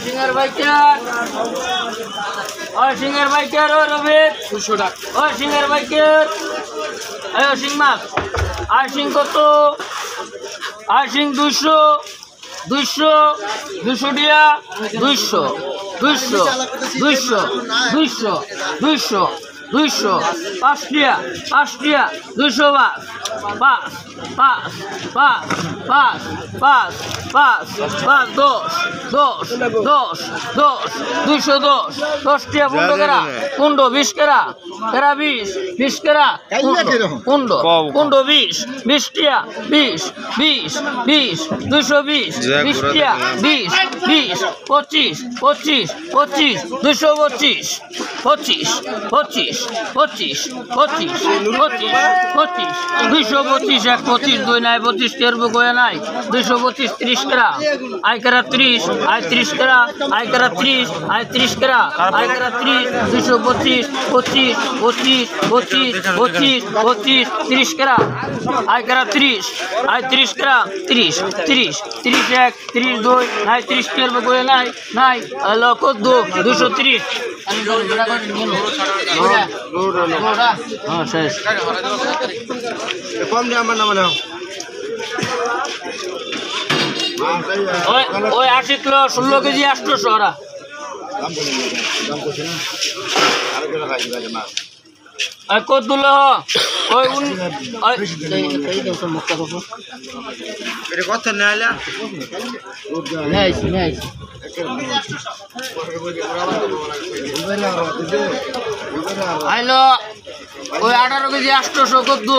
সিংহের বাইকার সিংহের বাইকার ও রবিত 200 টাকা সিংহের বাইকার আয় সিং মাছ সিং কত সিং 200 200 200 দিয়া 200 200 200 200 200 200 5 টিয়া 200 5 5 5 5 5 5 5 10 210 টিয়া পুন্ডো কেরা পুন্ডো 20 কেরা 20 কেরা পুন্ডো 20 টিয়া 20 220 টিয়া 20 25 225 225 এক 25 2 নাই 25 টেরবো গোয়া নাই 225 30 কেরা আই কেরা 30 আই 30 কেরা আই কেরা 30 আই 30 কেরা আই কেরা 30 225 30 কেরা আই কেরা 30 আই 30 কেরা 30 এক 30 2 নাই 30 টেরবো গোয়া নাই লক্ষ 230 শেষ কম দিয়ে আমার নাম নাও ওই 80 কিলো 16 কেজি 800 ওরা কত দিল ওই কত নেয় আইলো ওই 18 কেজি 800 কত